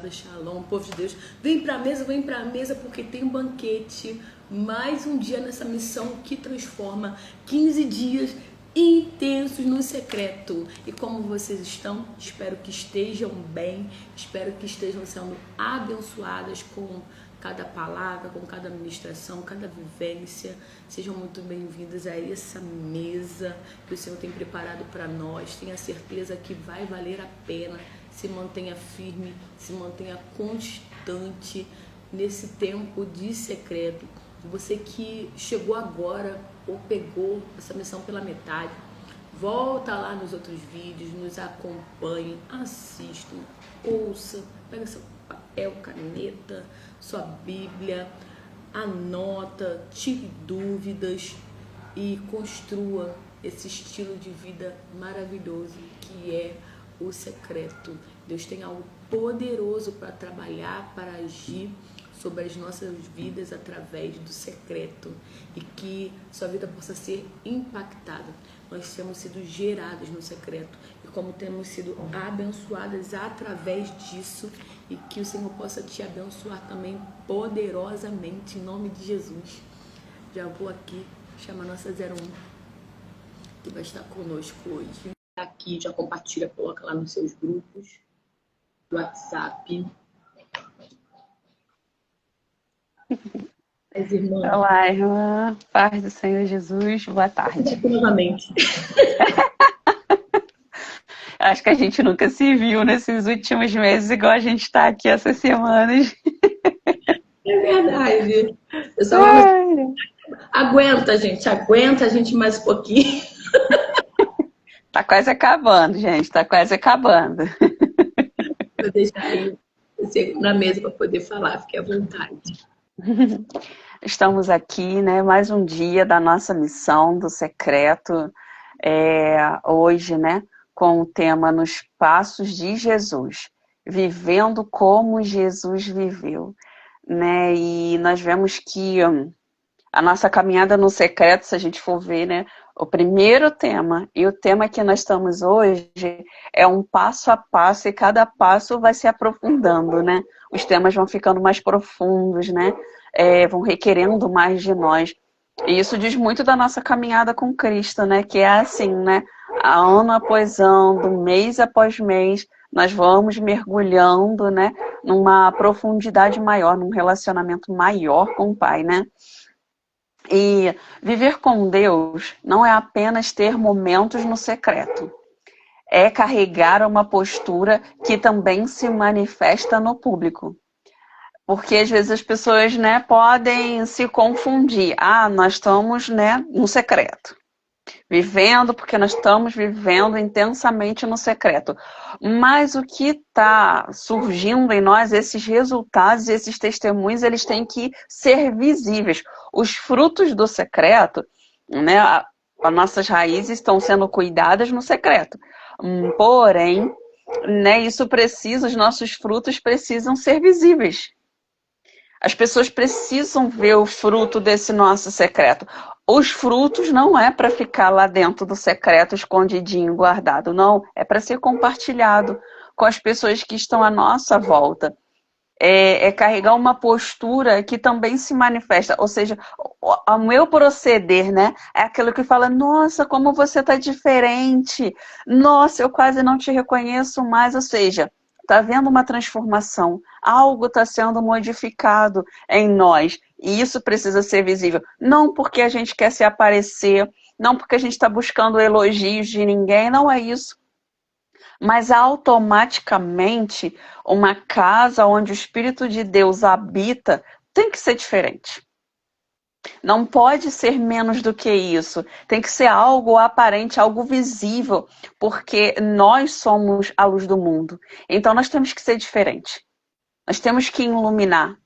Shalom, povo de Deus. Vem pra mesa, porque tem um banquete. Mais um dia nessa missão que transforma 15 dias intensos no secreto. E como vocês estão? Espero que estejam bem. Espero que estejam sendo abençoadas com cada palavra, com cada ministração, cada vivência. Sejam muito bem-vindas a essa mesa que o Senhor tem preparado para nós. Tenha certeza que vai valer a pena. Se mantenha firme, se mantenha constante nesse tempo de secreto. Você que chegou agora ou pegou essa missão pela metade, volta lá nos outros vídeos, nos acompanhe, assista, ouça, pega seu papel, caneta, sua Bíblia, anota, tire dúvidas e construa esse estilo de vida maravilhoso que é o secreto. Deus tem algo poderoso para trabalhar, para agir sobre as nossas vidas através do secreto e que sua vida possa ser impactada. Nós temos sido gerados no secreto e como temos sido abençoadas através disso e que o Senhor possa te abençoar também poderosamente em nome de Jesus. Já vou aqui chamar a nossa 01 que vai estar conosco hoje. Aqui, já compartilha, coloca lá nos seus grupos do WhatsApp. As irmãs. Olá, irmã. Paz do Senhor Jesus. Boa tarde. Novamente. Acho que a gente nunca se viu nesses últimos meses, igual a gente está aqui essas semanas. É verdade. Pessoal, aguenta, a gente mais um pouquinho. Tá quase acabando, gente. Tá quase acabando. Vou deixar aí você na mesa para poder falar, fique à vontade. Estamos aqui, né? Mais um dia da nossa missão do secreto. Hoje, né? Com o tema Nos Passos de Jesus. Vivendo como Jesus viveu. Né? E nós vemos que a nossa caminhada no secreto, se a gente for ver, né? O primeiro tema e o tema que nós estamos hoje é um passo a passo e cada passo vai se aprofundando, né? Os temas vão ficando mais profundos, né? Vão requerendo mais de nós. E isso diz muito da nossa caminhada com Cristo, né? Que é assim, né? Ano após ano, mês após mês, nós vamos mergulhando, né? Numa profundidade maior, num relacionamento maior com o Pai, né? E viver com Deus não é apenas ter momentos no secreto. É carregar uma postura que também se manifesta no público. Porque às vezes as pessoas, né, podem se confundir. Nós estamos, né, no secreto. Vivendo porque nós estamos vivendo intensamente no secreto. Mas o que está surgindo em nós, esses resultados, esses testemunhos, eles têm que ser visíveis. Os frutos do secreto, né, as nossas raízes estão sendo cuidadas no secreto. Porém, né, os nossos frutos precisam ser visíveis. As pessoas precisam ver o fruto desse nosso secreto. Os frutos não é para ficar lá dentro do secreto, escondidinho, guardado. Não, é para ser compartilhado com as pessoas que estão à nossa volta. É carregar uma postura que também se manifesta. Ou seja, o meu proceder, né? É aquilo que fala, nossa, como você está diferente. Nossa, eu quase não te reconheço mais. Ou seja, está havendo uma transformação. Algo está sendo modificado em nós. E isso precisa ser visível. Não porque a gente quer se aparecer, não porque a gente está buscando elogios de ninguém, não é isso. Mas automaticamente, uma casa onde o Espírito de Deus habita tem que ser diferente. Não pode ser menos do que isso. Tem que ser algo aparente, algo visível, porque nós somos a luz do mundo. Então nós temos que ser diferente. Nós temos que iluminar,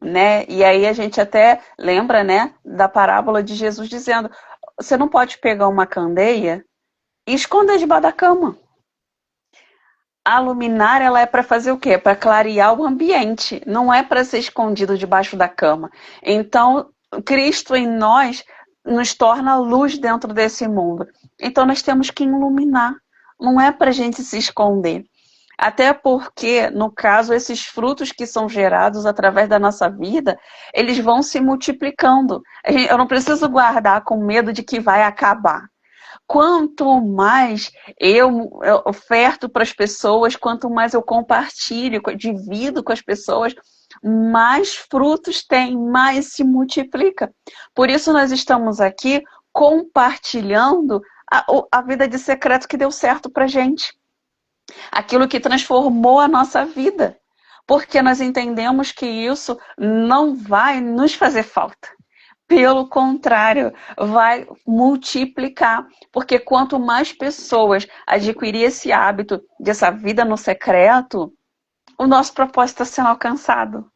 né? E aí a gente até lembra, né, da parábola de Jesus dizendo: você não pode pegar uma candeia e esconder debaixo da cama. A luminária, ela é para fazer o quê? Para clarear o ambiente, não é para ser escondido debaixo da cama. Então, Cristo em nós nos torna luz dentro desse mundo. Então, nós temos que iluminar, não é para a gente se esconder. Até porque, no caso, esses frutos que são gerados através da nossa vida, eles vão se multiplicando. Eu não preciso guardar com medo de que vai acabar. Quanto mais eu oferto para as pessoas, quanto mais eu compartilho, divido com as pessoas, mais frutos tem, mais se multiplica. Por isso nós estamos aqui compartilhando a vida de secreto que deu certo para a gente. Aquilo que transformou a nossa vida. Porque nós entendemos que isso não vai nos fazer falta. Pelo contrário, vai multiplicar. Porque quanto mais pessoas adquirir esse hábito dessa vida no secreto, o nosso propósito está sendo alcançado.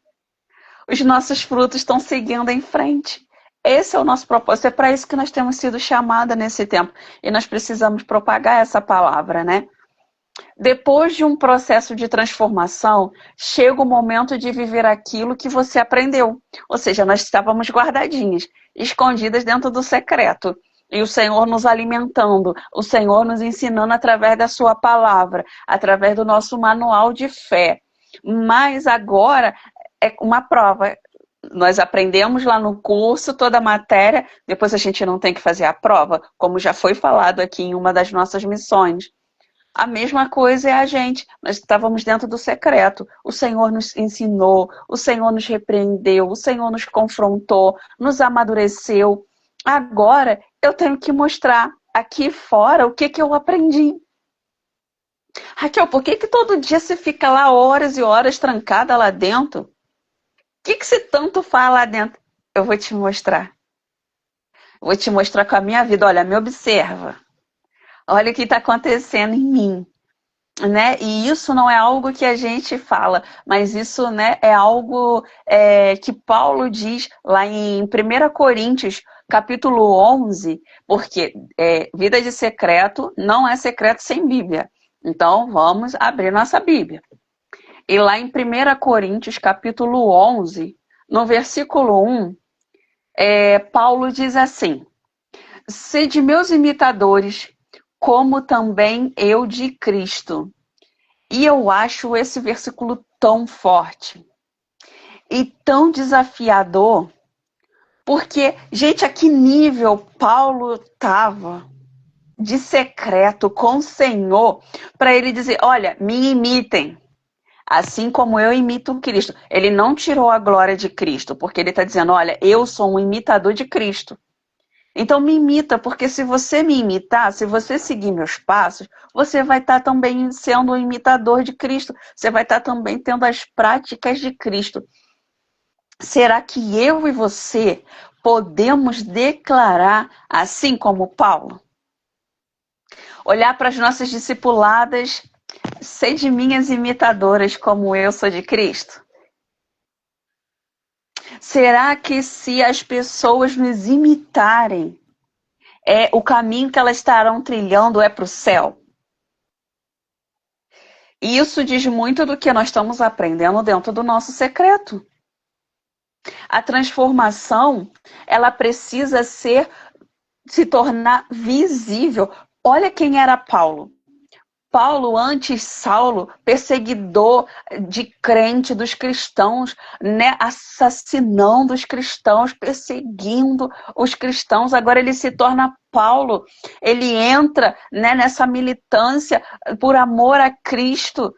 Os nossos frutos estão seguindo em frente. Esse é o nosso propósito. É para isso que nós temos sido chamadas nesse tempo. E nós precisamos propagar essa palavra, né? Depois de um processo de transformação, chega o momento de viver aquilo que você aprendeu. Ou seja, nós estávamos guardadinhas, escondidas dentro do secreto. E o Senhor nos alimentando, o Senhor nos ensinando através da sua palavra, através do nosso manual de fé. Mas agora é uma prova. Nós aprendemos lá no curso toda a matéria, depois a gente não tem que fazer a prova, como já foi falado aqui em uma das nossas missões. A mesma coisa é a gente. Nós estávamos dentro do secreto. O Senhor nos ensinou, o Senhor nos repreendeu, o Senhor nos confrontou, nos amadureceu. Agora eu tenho que mostrar aqui fora o que eu aprendi. Raquel, por que todo dia você fica lá horas e horas trancada lá dentro? O que você tanto faz lá dentro? Eu vou te mostrar. Vou te mostrar com a minha vida. Olha, me observa. Olha o que está acontecendo em mim, né? E isso não é algo que a gente fala, mas isso, né, é algo que Paulo diz lá em 1 Coríntios, capítulo 11, porque vida de secreto não é secreto sem Bíblia. Então, vamos abrir nossa Bíblia. E lá em 1 Coríntios, capítulo 11, no versículo 1, Paulo diz assim: sede meus imitadores, como também eu de Cristo. E eu acho esse versículo tão forte e tão desafiador, porque, gente, a que nível Paulo estava de secreto com o Senhor para ele dizer, olha, me imitem, assim como eu imito Cristo. Ele não tirou a glória de Cristo, porque ele está dizendo, olha, eu sou um imitador de Cristo. Então me imita, porque se você me imitar, se você seguir meus passos, você vai estar também sendo um imitador de Cristo. Você vai estar também tendo as práticas de Cristo. Será que eu e você podemos declarar assim como Paulo? Olhar para as nossas discipuladas, sede minhas imitadoras como eu sou de Cristo? Será que se as pessoas nos imitarem, o caminho que elas estarão trilhando é para o céu? E isso diz muito do que nós estamos aprendendo dentro do nosso secreto. A transformação, ela precisa se tornar visível. Olha quem era Paulo. Paulo, antes Saulo, perseguidor de crente dos cristãos, né? Assassinando os cristãos, perseguindo os cristãos. Agora ele se torna Paulo. Ele entra, né, nessa militância por amor a Cristo.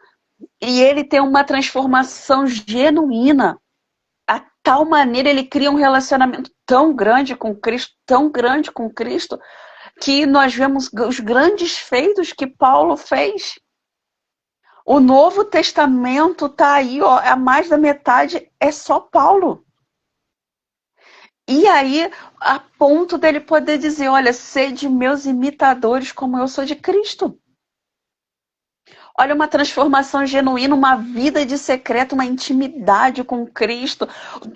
E ele tem uma transformação genuína. A tal maneira ele cria um relacionamento tão grande com Cristo, que nós vemos os grandes feitos que Paulo fez. O Novo Testamento está aí, ó, a mais da metade é só Paulo. E aí, a ponto dele poder dizer, olha, sede meus imitadores como eu sou de Cristo. Olha, uma transformação genuína, uma vida de secreto, uma intimidade com Cristo.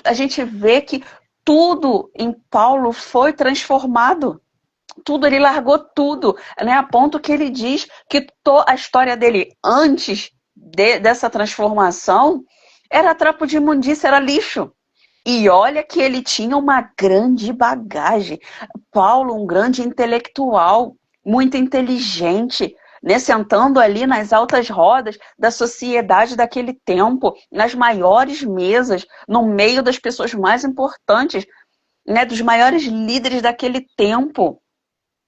A gente vê que tudo em Paulo foi transformado. Tudo, ele largou tudo, né? A ponto que ele diz que a história dele antes dessa transformação era trapo de imundícia, era lixo. E olha que ele tinha uma grande bagagem. Paulo, um grande intelectual, muito inteligente, né, sentando ali nas altas rodas da sociedade daquele tempo, nas maiores mesas, no meio das pessoas mais importantes, né, dos maiores líderes daquele tempo.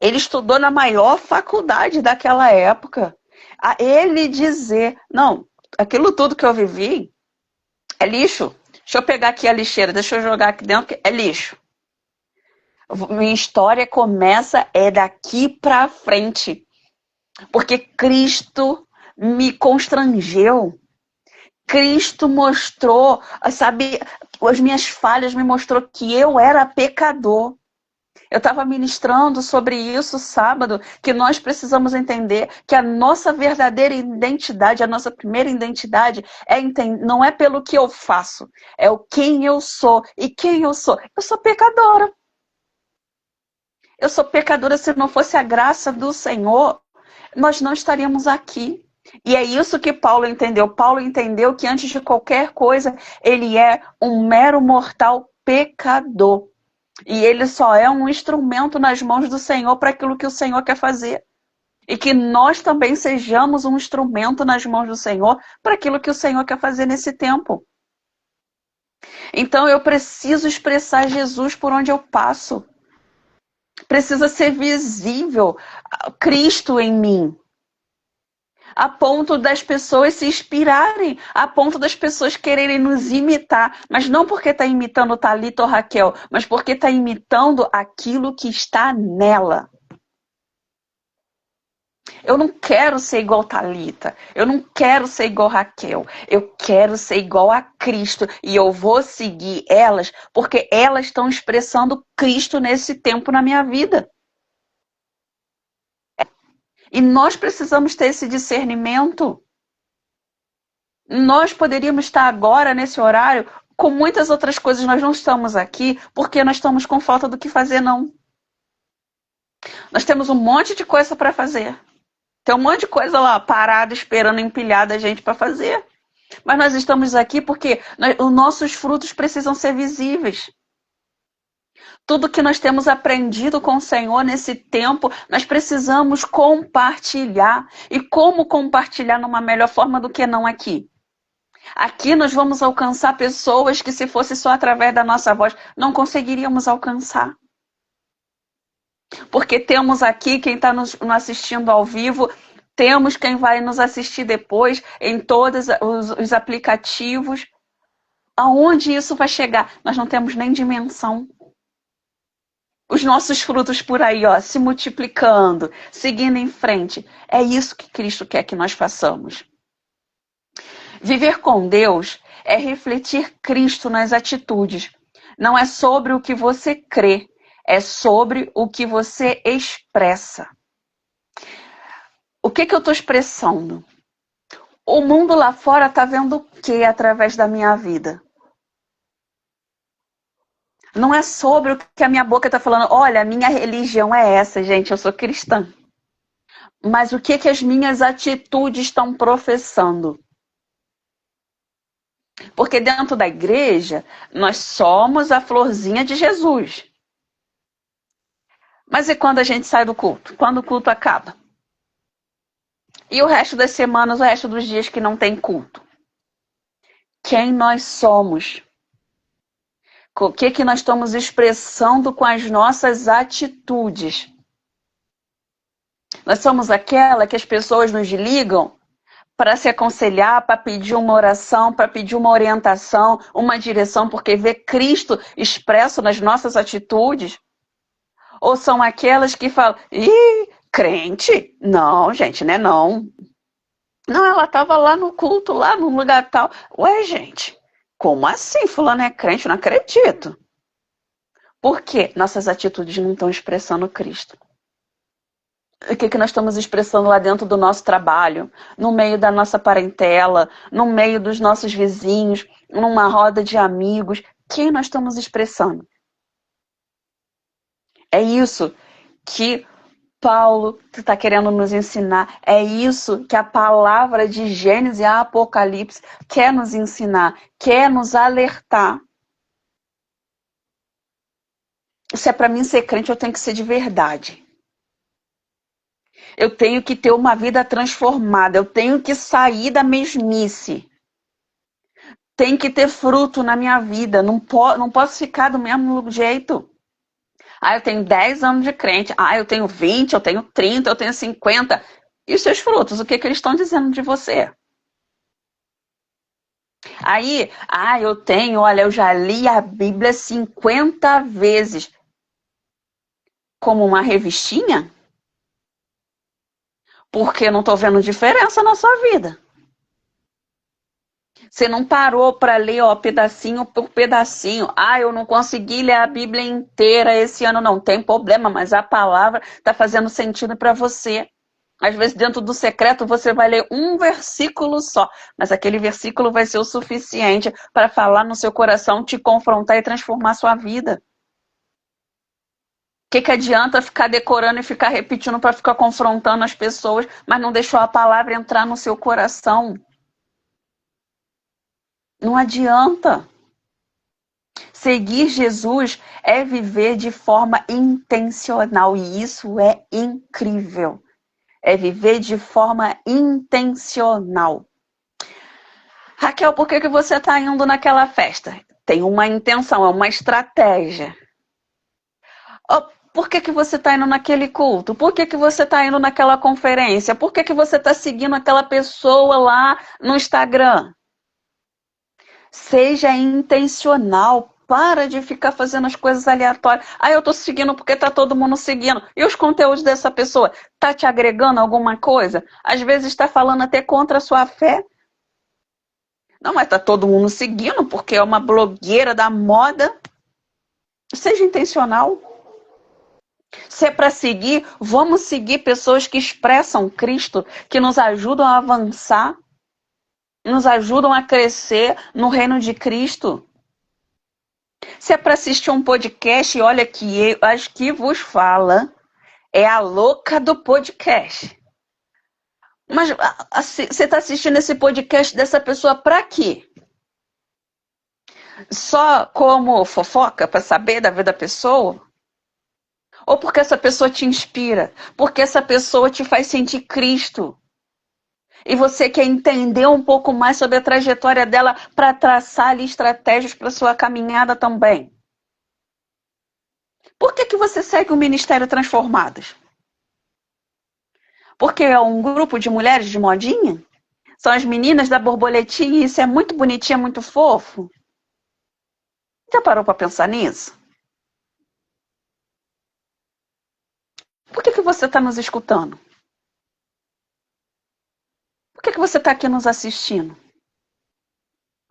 Ele estudou na maior faculdade daquela época. A ele dizer, não, aquilo tudo que eu vivi é lixo. Deixa eu pegar aqui a lixeira, deixa eu jogar aqui dentro, que é lixo. Minha história começa daqui para frente. Porque Cristo me constrangeu. Cristo mostrou, sabe, as minhas falhas me mostrou que eu era pecador. Eu estava ministrando sobre isso sábado, que nós precisamos entender que a nossa verdadeira identidade, a nossa primeira identidade, não é pelo que eu faço, é o quem eu sou. E quem eu sou? Eu sou pecadora. Eu sou pecadora. Se não fosse a graça do Senhor, nós não estaríamos aqui. E é isso que Paulo entendeu. Paulo entendeu que antes de qualquer coisa, ele é um mero mortal pecador. E ele só é um instrumento nas mãos do Senhor para aquilo que o Senhor quer fazer. E que nós também sejamos um instrumento nas mãos do Senhor para aquilo que o Senhor quer fazer nesse tempo. Então eu preciso expressar Jesus por onde eu passo. Precisa ser visível Cristo em mim. A ponto das pessoas se inspirarem, a ponto das pessoas quererem nos imitar, mas não porque está imitando Thalita ou Raquel, mas porque está imitando aquilo que está nela. Eu não quero ser igual Thalita, eu não quero ser igual Raquel, eu quero ser igual a Cristo e eu vou seguir elas porque elas estão expressando Cristo nesse tempo na minha vida. E nós precisamos ter esse discernimento. Nós poderíamos estar agora, nesse horário, com muitas outras coisas. Nós não estamos aqui porque nós estamos com falta do que fazer, não. Nós temos um monte de coisa para fazer. Tem um monte de coisa lá parada, esperando, empilhada a gente para fazer. Mas nós estamos aqui porque os nossos frutos precisam ser visíveis. Tudo que nós temos aprendido com o Senhor nesse tempo, nós precisamos compartilhar. E como compartilhar numa melhor forma do que não aqui? Aqui nós vamos alcançar pessoas que, se fosse só através da nossa voz, não conseguiríamos alcançar. Porque temos aqui quem está nos assistindo ao vivo, temos quem vai nos assistir depois em todos os aplicativos. Aonde isso vai chegar? Nós não temos nem dimensão. Os nossos frutos por aí, ó, se multiplicando, seguindo em frente. É isso que Cristo quer que nós façamos. Viver com Deus é refletir Cristo nas atitudes. Não é sobre o que você crê, é sobre o que você expressa. O que eu estou expressando? O mundo lá fora está vendo o que através da minha vida? Não é sobre o que a minha boca está falando. Olha, a minha religião é essa, gente, eu sou cristã. Mas o que as minhas atitudes estão professando? Porque dentro da igreja, nós somos a florzinha de Jesus. Mas e quando a gente sai do culto? Quando o culto acaba? E o resto das semanas, o resto dos dias que não tem culto? Quem nós somos? O que nós estamos expressando com as nossas atitudes? Nós somos aquela que as pessoas nos ligam para se aconselhar, para pedir uma oração, para pedir uma orientação, uma direção, porque vê Cristo expresso nas nossas atitudes? Ou são aquelas que falam, ih, crente? Não, gente, né? Não. Não, ela estava lá no culto, lá no lugar tal. Ué, gente, como assim? Fulano é crente? Não acredito. Por quê? Nossas atitudes não estão expressando Cristo. O que nós estamos expressando lá dentro do nosso trabalho, no meio da nossa parentela, no meio dos nossos vizinhos, numa roda de amigos? Quem nós estamos expressando? É isso que Paulo está querendo nos ensinar. É isso que a palavra de Gênesis e Apocalipse quer nos ensinar, quer nos alertar. Se é para mim ser crente, eu tenho que ser de verdade. Eu tenho que ter uma vida transformada. Eu tenho que sair da mesmice. Tem que ter fruto na minha vida. Não posso ficar do mesmo jeito. Eu tenho 10 anos de crente. Eu tenho 20, eu tenho 30, eu tenho 50. E os seus frutos? O que eles estão dizendo de você? Eu já li a Bíblia 50 vezes. Como uma revistinha? Porque não estou vendo diferença na sua vida. Você não parou para ler, pedacinho por pedacinho. Eu não consegui ler a Bíblia inteira esse ano, não tem problema, mas a palavra está fazendo sentido para você. Às vezes, dentro do secreto, você vai ler um versículo só, mas aquele versículo vai ser o suficiente para falar no seu coração, te confrontar e transformar a sua vida. O que adianta ficar decorando e ficar repetindo para ficar confrontando as pessoas, mas não deixou a palavra entrar no seu coração? Não adianta. Seguir Jesus é viver de forma intencional e isso é incrível. É viver de forma intencional. Raquel, por que você está indo naquela festa? Tem uma intenção, é uma estratégia. Por que você está indo naquele culto? Por que você está indo naquela conferência? Por que você está seguindo aquela pessoa lá no Instagram? Seja intencional. Para de ficar fazendo as coisas aleatórias. Eu estou seguindo porque está todo mundo seguindo. E os conteúdos dessa pessoa? Está te agregando alguma coisa? Às vezes está falando até contra a sua fé. Não, mas está todo mundo seguindo porque é uma blogueira da moda. Seja intencional. Se é para seguir, vamos seguir pessoas que expressam Cristo, que nos ajudam a avançar, nos ajudam a crescer no reino de Cristo. Se é para assistir um podcast, olha que as que vos fala é a louca do podcast. Mas você está assistindo esse podcast dessa pessoa para quê? Só como fofoca, para saber da vida da pessoa? Ou porque essa pessoa te inspira? Porque essa pessoa te faz sentir Cristo? E você quer entender um pouco mais sobre a trajetória dela para traçar ali estratégias para sua caminhada também? Por que você segue o Ministério Transformadas? Porque é um grupo de mulheres de modinha? São as meninas da borboletinha e isso é muito bonitinho, é muito fofo? Já parou para pensar nisso? Por que você está nos escutando? Por que você está aqui nos assistindo?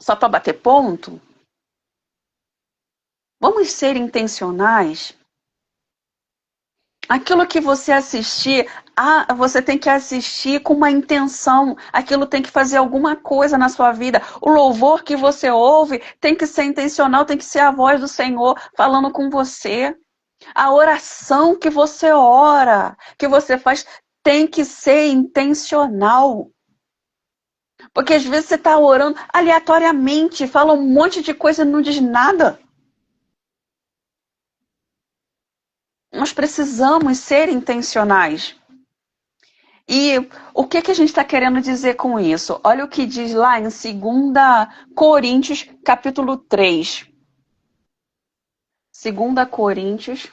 Só para bater ponto? Vamos ser intencionais. Aquilo que você assistir, você tem que assistir com uma intenção. Aquilo tem que fazer alguma coisa na sua vida. O louvor que você ouve tem que ser intencional, tem que ser a voz do Senhor falando com você. A oração que você ora, que você faz, tem que ser intencional. Porque às vezes você está orando aleatoriamente, fala um monte de coisa e não diz nada. Nós precisamos ser intencionais. E o que a gente está querendo dizer com isso? Olha o que diz lá em 2 Coríntios, capítulo 3. 2 Coríntios,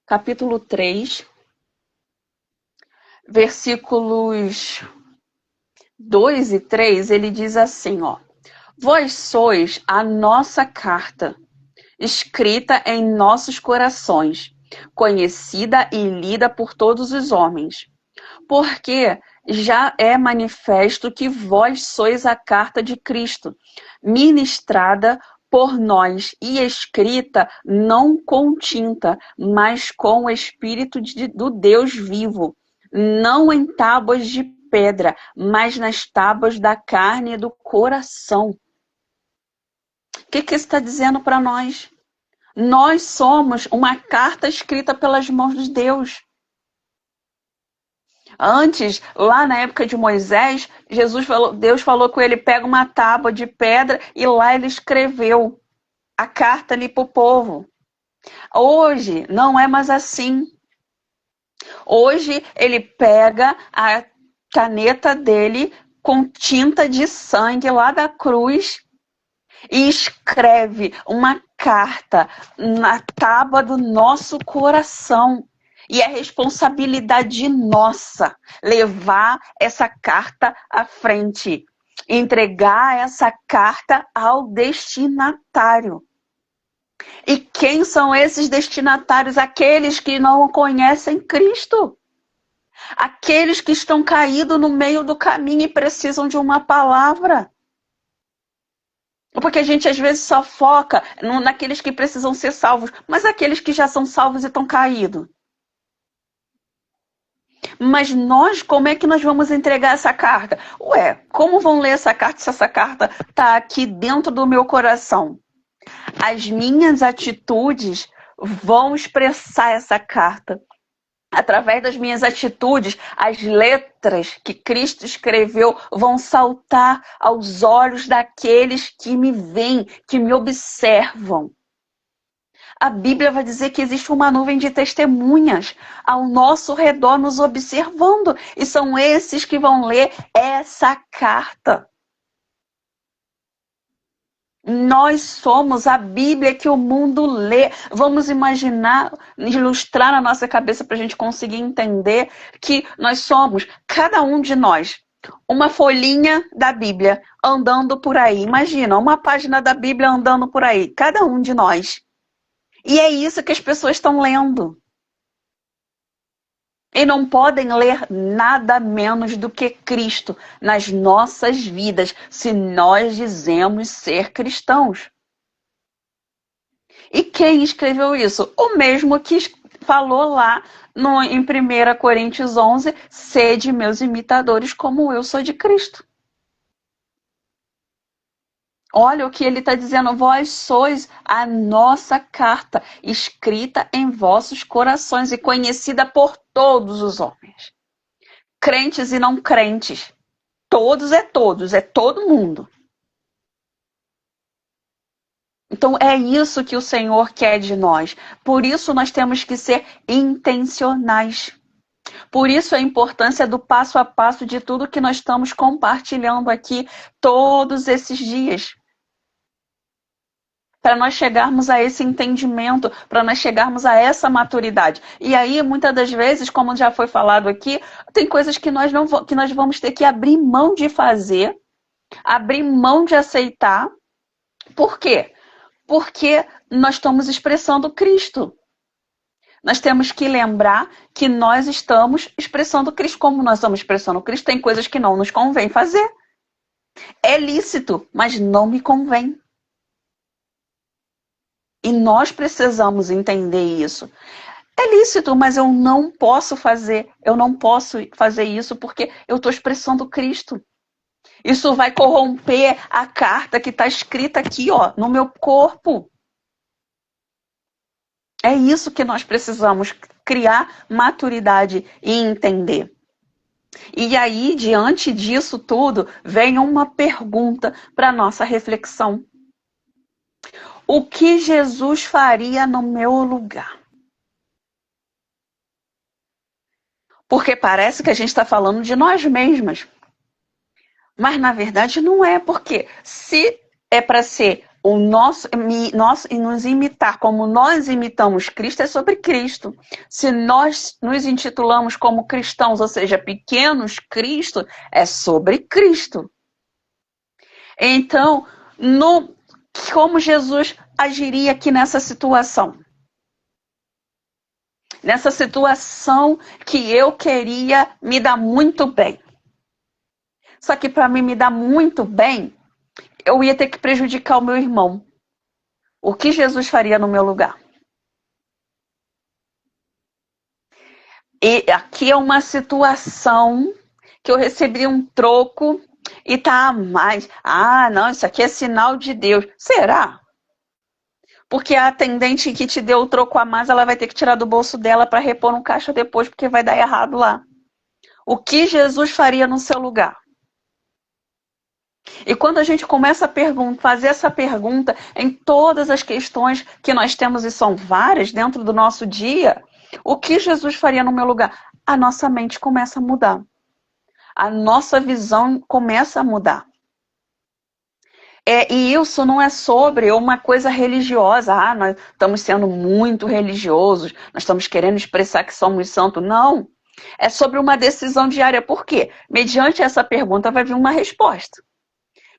capítulo 3, versículos 2 e 3, ele diz assim, Vós sois a nossa carta, escrita em nossos corações, conhecida e lida por todos os homens. Porque já é manifesto que vós sois a carta de Cristo, ministrada por nós e escrita não com tinta, mas com o Espírito do Deus vivo, não em tábuas de pedra, mas nas tábuas da carne e do coração. O que isso está dizendo para nós? Nós somos uma carta escrita pelas mãos de Deus. Antes, lá na época de Moisés, Deus falou com ele, pega uma tábua de pedra e lá ele escreveu a carta ali para o povo. Hoje não é mais assim. Hoje ele pega a caneta dele com tinta de sangue lá da cruz e escreve uma carta na tábua do nosso coração. E é responsabilidade nossa levar essa carta à frente, entregar essa carta ao destinatário. E quem são esses destinatários? Aqueles que não conhecem Cristo. Aqueles que estão caídos no meio do caminho e precisam de uma palavra. Porque a gente às vezes só foca naqueles que precisam ser salvos, mas aqueles que já são salvos e estão caídos. Mas nós, como é que nós vamos entregar essa carta? Ué, como vão ler essa carta se essa carta está aqui dentro do meu coração? As minhas atitudes vão expressar essa carta. Através das minhas atitudes, as letras que Cristo escreveu vão saltar aos olhos daqueles que me veem, que me observam. A Bíblia vai dizer que existe uma nuvem de testemunhas ao nosso redor nos observando. E são esses que vão ler essa carta. Nós somos a Bíblia que o mundo lê. Vamos imaginar, ilustrar na nossa cabeça para a gente conseguir entender que nós somos, cada um de nós, uma folhinha da Bíblia andando por aí. Imagina, uma página da Bíblia andando por aí, cada um de nós. E é isso que as pessoas estão lendo. E não podem ler nada menos do que Cristo nas nossas vidas, se nós dizemos ser cristãos. E quem escreveu isso? O mesmo que falou lá em 1 Coríntios 11, sede meus imitadores como eu sou de Cristo. Olha o que ele está dizendo, vós sois a nossa carta, escrita em vossos corações e conhecida por todos os homens. Crentes e não crentes. Todos, é todo mundo. Então é isso que o Senhor quer de nós. Por isso nós temos que ser intencionais. Por isso a importância do passo a passo de tudo que nós estamos compartilhando aqui todos esses dias. Para nós chegarmos a esse entendimento, para nós chegarmos a essa maturidade. E aí, muitas das vezes, como já foi falado aqui, tem coisas que nós vamos ter que abrir mão de fazer, abrir mão de aceitar. Por quê? Porque nós estamos expressando Cristo. Nós temos que lembrar que nós estamos expressando Cristo. Como nós estamos expressando Cristo, tem coisas que não nos convém fazer. É lícito, mas não me convém. E nós precisamos entender isso. É lícito, mas eu não posso fazer isso porque eu estou expressando Cristo. Isso vai corromper a carta que está escrita aqui, ó, no meu corpo. É isso que nós precisamos criar maturidade e entender. E aí, diante disso tudo, vem uma pergunta para a nossa reflexão. O que Jesus faria no meu lugar? Porque parece que a gente está falando de nós mesmas. Mas, na verdade, não é. Porque se é para ser o nosso e nos imitar como nós imitamos Cristo, é sobre Cristo. Se nós nos intitulamos como cristãos, ou seja, pequenos Cristo, é sobre Cristo. Então, como Jesus agiria aqui nessa situação? Nessa situação que eu queria me dar muito bem. Só que para mim me dar muito bem, eu ia ter que prejudicar o meu irmão. O que Jesus faria no meu lugar? E aqui é uma situação que eu recebi um troco e tá a mais. Ah, não, isso aqui é sinal de Deus. Será? Porque a atendente que te deu o troco a mais, ela vai ter que tirar do bolso dela para repor no caixa depois, porque vai dar errado lá. O que Jesus faria no seu lugar? E quando a gente começa a fazer essa pergunta em todas as questões que nós temos, e são várias dentro do nosso dia, O que Jesus faria no meu lugar? A nossa mente começa a mudar. A nossa visão começa a mudar. E isso não é sobre uma coisa religiosa. Ah, nós estamos sendo muito religiosos, nós estamos querendo expressar que somos santos. Não. É sobre uma decisão diária. Por quê? Mediante essa pergunta vai vir uma resposta.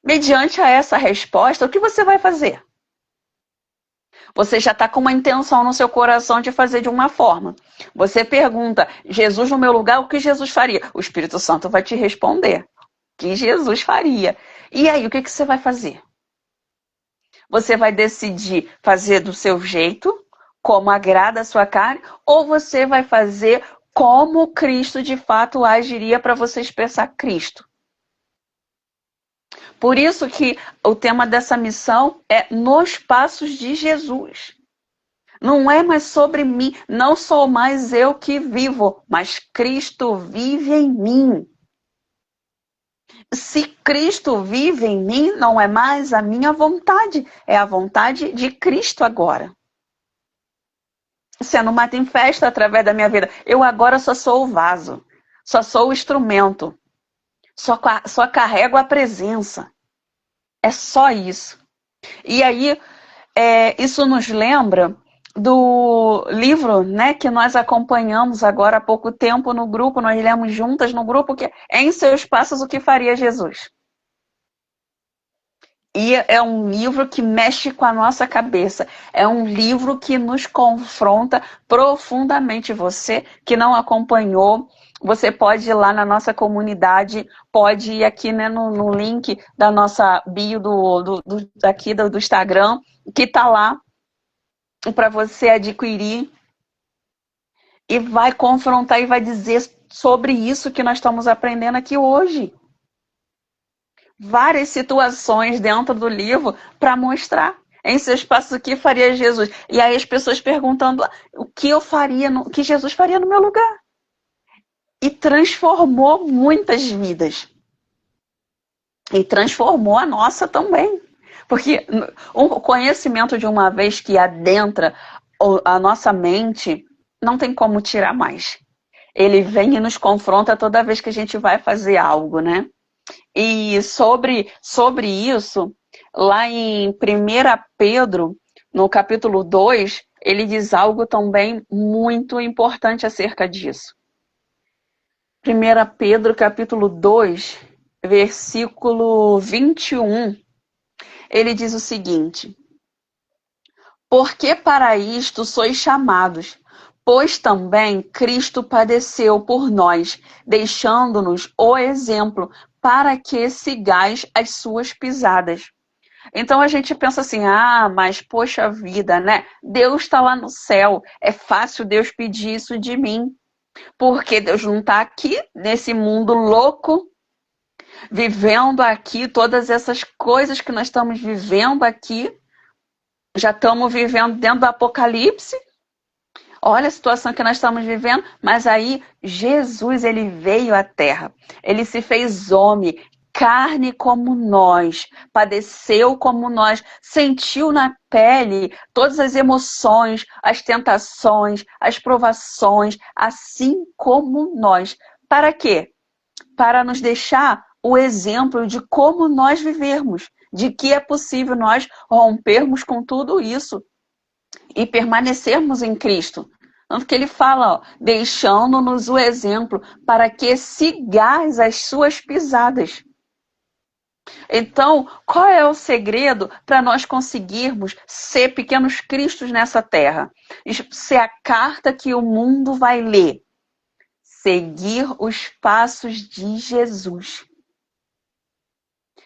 Mediante a essa resposta, o que você vai fazer? Você já está com uma intenção no seu coração de fazer de uma forma. Você pergunta, Jesus no meu lugar, o que Jesus faria? O Espírito Santo vai te responder. O que Jesus faria? E aí, o que você vai fazer? Você vai decidir fazer do seu jeito, como agrada a sua carne, ou você vai fazer como Cristo de fato agiria para você expressar Cristo? Por isso que o tema dessa missão é nos passos de Jesus. Não é mais sobre mim, não sou mais eu que vivo, mas Cristo vive em mim. Se Cristo vive em mim, não é mais a minha vontade, é a vontade de Cristo agora. Sendo manifesta através da minha vida. Eu agora só sou o vaso, só sou o instrumento, só carrego a presença. É só isso. E aí, isso nos lembra do livro, né, que nós acompanhamos agora há pouco tempo no grupo, nós lemos juntas no grupo, que é Em Seus Passos, o que faria Jesus? E é um livro que mexe com a nossa cabeça. É um livro que nos confronta profundamente. Você que não acompanhou, você pode ir lá na nossa comunidade, pode ir aqui, né, no link da nossa bio aqui do Instagram, que está lá para você adquirir. E vai confrontar e vai dizer sobre isso que nós estamos aprendendo aqui hoje. Várias situações dentro do livro para mostrar em seus passos o que faria Jesus. E aí as pessoas perguntando o que eu faria, o que Jesus faria no meu lugar. E transformou muitas vidas. E transformou a nossa também. Porque o conhecimento de uma vez que adentra a nossa mente, não tem como tirar mais. Ele vem e nos confronta toda vez que a gente vai fazer algo, né? E sobre isso, lá em 1 Pedro, no capítulo 2, ele diz algo também muito importante acerca disso. 1 Pedro, capítulo 2, versículo 21, ele diz o seguinte: porque para isto sois chamados, pois também Cristo padeceu por nós, deixando-nos o exemplo para que sigais as suas pisadas. Então a gente pensa assim, mas poxa vida, né? Deus está lá no céu, é fácil Deus pedir isso de mim, porque Deus não está aqui nesse mundo louco, vivendo aqui todas essas coisas que nós estamos vivendo aqui. Já estamos vivendo dentro do Apocalipse. Olha a situação que nós estamos vivendo. Mas aí Jesus, ele veio à Terra. Ele se fez homem, carne como nós, padeceu como nós, sentiu na pele todas as emoções, as tentações, as provações, assim como nós. Para quê? Para nos deixar o exemplo de como nós vivermos, de que é possível nós rompermos com tudo isso e permanecermos em Cristo. Tanto que ele fala, deixando-nos o exemplo para que sigais as suas pisadas. Então, qual é o segredo para nós conseguirmos ser pequenos cristos nessa terra? Ser a carta que o mundo vai ler. Seguir os passos de Jesus.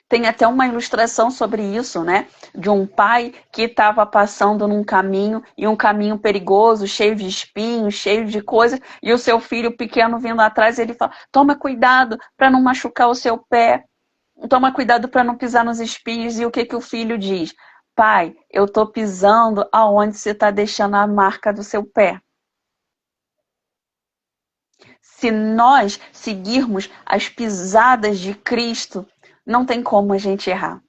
Tem até uma ilustração sobre isso, né? De um pai que estava passando num caminho, e um caminho perigoso, cheio de espinhos, cheio de coisas, e o seu filho pequeno vindo atrás, ele fala, toma cuidado para não machucar o seu pé, toma cuidado para não pisar nos espinhos. E o que o filho diz? Pai, eu estou pisando aonde você está deixando a marca do seu pé. Se nós seguirmos as pisadas de Cristo, não tem como a gente errar.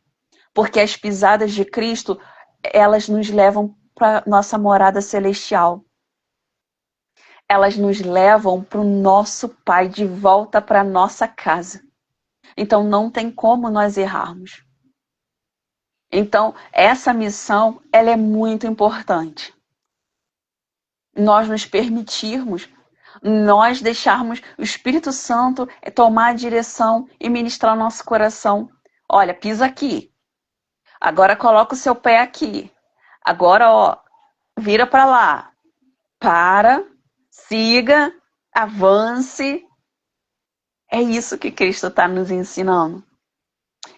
Porque as pisadas de Cristo, elas nos levam para nossa morada celestial. elas nos levam para o nosso Pai, de volta para a nossa casa. Então não tem como nós errarmos. Então essa missão, ela é muito importante. Nós nos permitirmos, nós deixarmos o Espírito Santo tomar a direção e ministrar o nosso coração. Olha, pisa aqui. Agora coloca o seu pé aqui. Agora, ó, vira para lá. Para, siga, avance. É isso que Cristo está nos ensinando.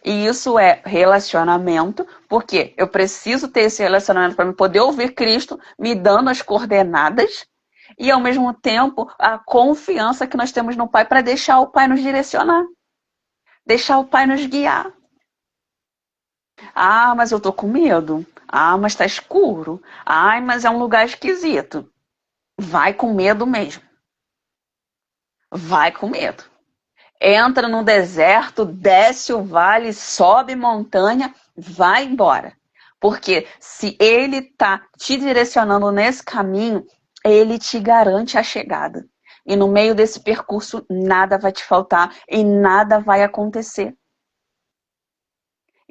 E isso é relacionamento, porque eu preciso ter esse relacionamento para poder ouvir Cristo me dando as coordenadas e, ao mesmo tempo, a confiança que nós temos no Pai para deixar o Pai nos direcionar, deixar o Pai nos guiar. Ah, mas eu tô com medo. Ah, mas tá escuro. Ai, mas é um lugar esquisito. Vai com medo mesmo. Vai com medo. Entra no deserto, desce o vale, sobe montanha, vai embora. Porque se ele tá te direcionando nesse caminho, ele te garante a chegada. E no meio desse percurso, nada vai te faltar e nada vai acontecer.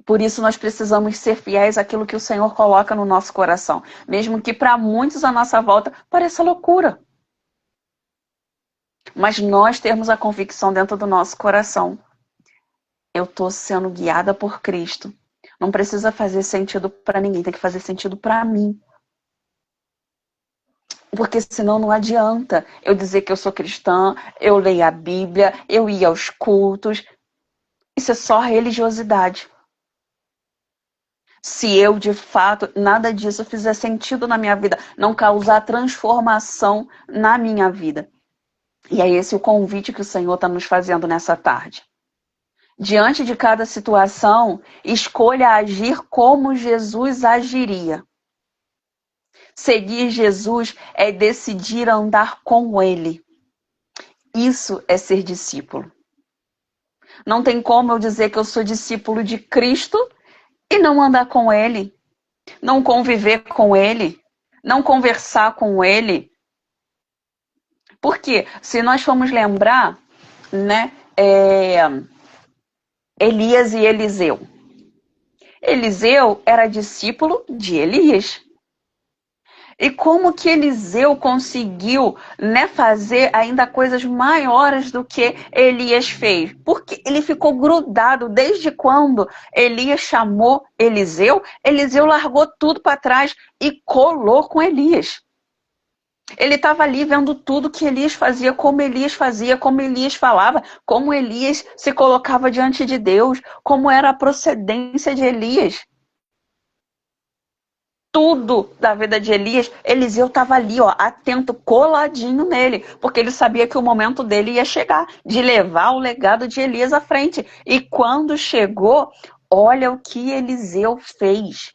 Por isso nós precisamos ser fiéis àquilo que o Senhor coloca no nosso coração. Mesmo que para muitos à nossa volta pareça loucura. Mas nós temos a convicção dentro do nosso coração. Eu estou sendo guiada por Cristo. Não precisa fazer sentido para ninguém, tem que fazer sentido para mim. Porque senão não adianta eu dizer que eu sou cristã, eu leio a Bíblia, eu ia aos cultos. Isso é só religiosidade. Se eu, de fato, nada disso fizer sentido na minha vida, não causar transformação na minha vida. E é esse o convite que o Senhor está nos fazendo nessa tarde. Diante de cada situação, escolha agir como Jesus agiria. Seguir Jesus é decidir andar com Ele. Isso é ser discípulo. Não tem como eu dizer que eu sou discípulo de Cristo e não andar com Ele, não conviver com Ele, não conversar com Ele. Porque se nós formos lembrar, né, Elias e Eliseu. Eliseu era discípulo de Elias. E como que Eliseu conseguiu, né, fazer ainda coisas maiores do que Elias fez? Porque ele ficou grudado desde quando Elias chamou Eliseu, Eliseu largou tudo para trás e colou com Elias. Ele estava ali vendo tudo que Elias fazia, como Elias falava, como Elias se colocava diante de Deus, como era a procedência de Elias. Tudo da vida de Elias, Eliseu estava ali, ó, atento, coladinho nele, porque ele sabia que o momento dele ia chegar, de levar o legado de Elias à frente. E quando chegou, olha o que Eliseu fez.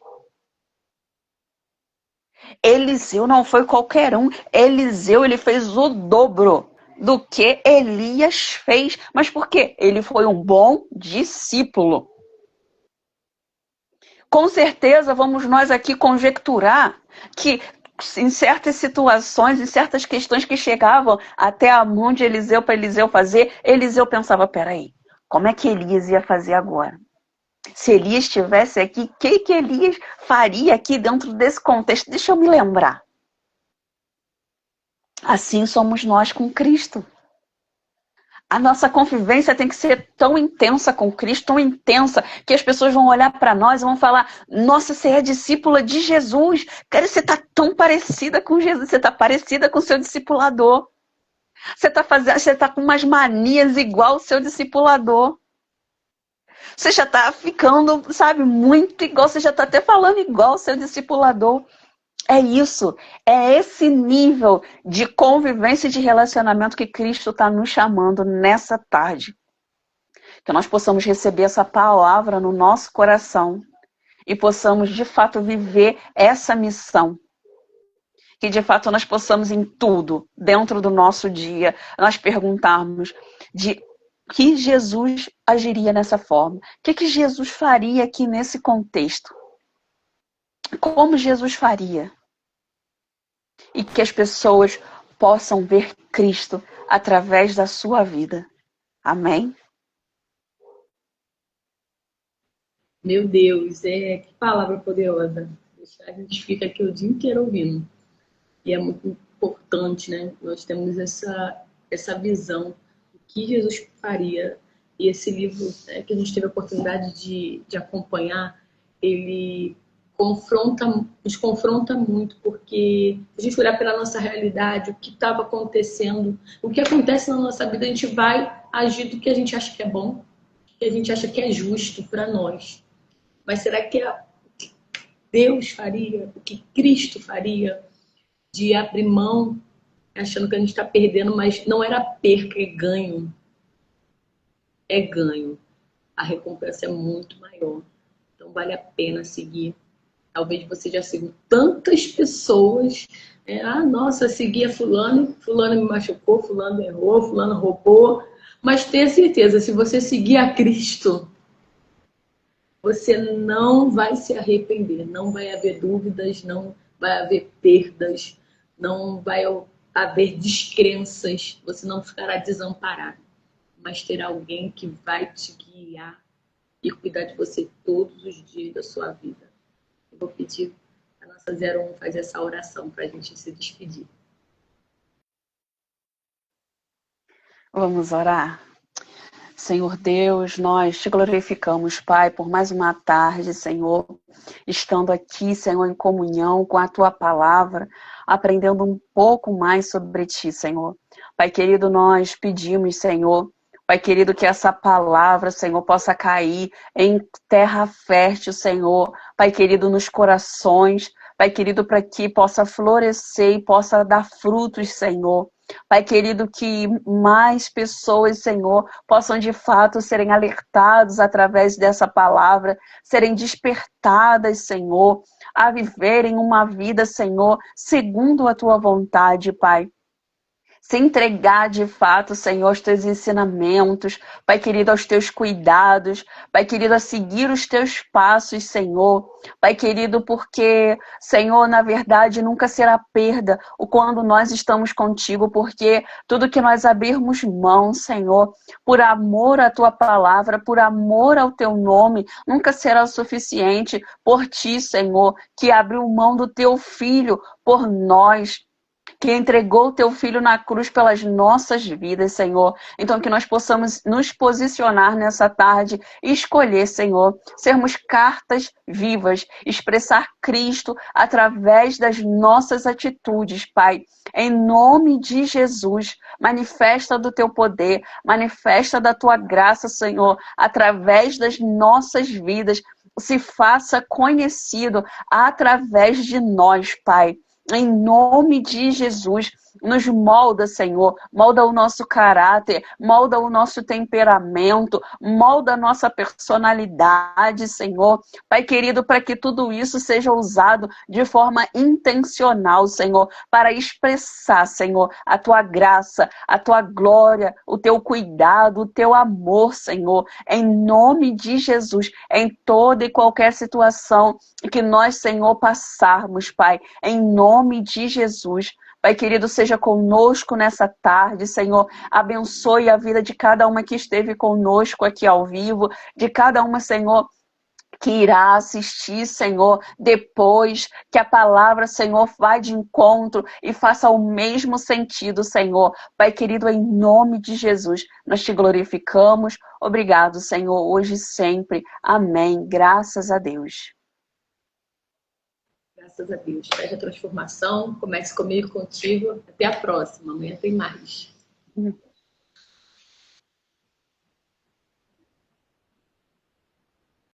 Eliseu não foi qualquer um. Eliseu, ele fez o dobro do que Elias fez. Mas por quê? Ele foi um bom discípulo. Com certeza, vamos nós aqui conjecturar que em certas situações, em certas questões que chegavam até a mão de Eliseu para Eliseu fazer, Eliseu pensava, peraí, como é que Elias ia fazer agora? Se Elias estivesse aqui, o que Elias faria aqui dentro desse contexto? Deixa eu me lembrar. Assim somos nós com Cristo. A nossa convivência tem que ser tão intensa com Cristo, tão intensa, que as pessoas vão olhar para nós e vão falar, nossa, você é discípula de Jesus. Cara, você está tão parecida com Jesus, você está parecida com o seu discipulador. Você está com umas manias igual o seu discipulador. Você já está ficando, sabe, muito igual, você já está até falando igual o seu discipulador. É isso, é esse nível de convivência e de relacionamento que Cristo está nos chamando nessa tarde. Que nós possamos receber essa palavra no nosso coração e possamos, de fato, viver essa missão. Que, de fato, nós possamos em tudo, dentro do nosso dia, nós perguntarmos de que Jesus agiria nessa forma. O que Jesus faria aqui nesse contexto? Como Jesus faria? E que as pessoas possam ver Cristo através da sua vida. Amém? Meu Deus, que palavra poderosa. A gente fica aqui o dia inteiro ouvindo. E é muito importante, né? Nós temos essa visão do que Jesus faria. E esse livro, né, que a gente teve a oportunidade de acompanhar, ele nos confronta muito, porque se a gente olhar pela nossa realidade, o que estava acontecendo, o que acontece na nossa vida, a gente vai agir do que a gente acha que é bom, do que a gente acha que é justo para nós. Mas será que Deus faria, o que Cristo faria, de abrir mão, achando que a gente está perdendo, mas não era perca, é ganho. É ganho. A recompensa é muito maior. Então vale a pena seguir. Talvez você já siga tantas pessoas. Nossa, segui a fulano me machucou, fulano errou, fulano roubou. Mas tenha certeza, se você seguir a Cristo, você não vai se arrepender, não vai haver dúvidas, não vai haver perdas, não vai haver descrenças, você não ficará desamparado, mas terá alguém que vai te guiar e cuidar de você todos os dias da sua vida. Eu vou pedir a nossa 01 fazer essa oração para a gente se despedir. Vamos orar? Senhor Deus, nós te glorificamos, Pai, por mais uma tarde, Senhor, estando aqui, Senhor, em comunhão com a Tua palavra, aprendendo um pouco mais sobre Ti, Senhor. Pai querido, nós pedimos, Senhor, Pai querido, que essa palavra, Senhor, possa cair em terra fértil, Senhor. Pai querido, nos corações, Pai querido, para que possa florescer e possa dar frutos, Senhor. Pai querido, que mais pessoas, Senhor, possam de fato serem alertados através dessa palavra, serem despertadas, Senhor, a viverem uma vida, Senhor, segundo a Tua vontade, Pai. Se entregar de fato, Senhor, aos teus ensinamentos, Pai querido, aos teus cuidados, Pai querido, a seguir os teus passos, Senhor. Pai querido, porque, Senhor, na verdade, nunca será perda o quando nós estamos contigo, porque tudo que nós abrirmos mão, Senhor, por amor à tua palavra, por amor ao teu nome, nunca será o suficiente por ti, Senhor, que abriu mão do teu filho por nós, que entregou o teu filho na cruz pelas nossas vidas, Senhor. Então que nós possamos nos posicionar nessa tarde e escolher, Senhor, sermos cartas vivas, expressar Cristo através das nossas atitudes, Pai. Em nome de Jesus, manifesta do teu poder, manifesta da tua graça, Senhor, através das nossas vidas, se faça conhecido através de nós, Pai. Em nome de Jesus, nos molda, Senhor, molda o nosso caráter, molda o nosso temperamento, molda a nossa personalidade, Senhor. Pai querido, para que tudo isso seja usado de forma intencional, Senhor, para expressar, Senhor, a Tua graça, a Tua glória, o Teu cuidado, o Teu amor, Senhor, em nome de Jesus, em toda e qualquer situação que nós, Senhor, passarmos, Pai, em nome de Jesus. Pai querido, seja conosco nessa tarde, Senhor. Abençoe a vida de cada uma que esteve conosco aqui ao vivo, de cada uma, Senhor, que irá assistir, Senhor, depois que a palavra, Senhor, vá de encontro e faça o mesmo sentido, Senhor. Pai querido, em nome de Jesus, nós te glorificamos. Obrigado, Senhor, hoje e sempre. Amém. Graças a Deus. Graças a Deus. Feche a transformação. Comece comigo, contigo. Até a próxima. Amanhã tem mais.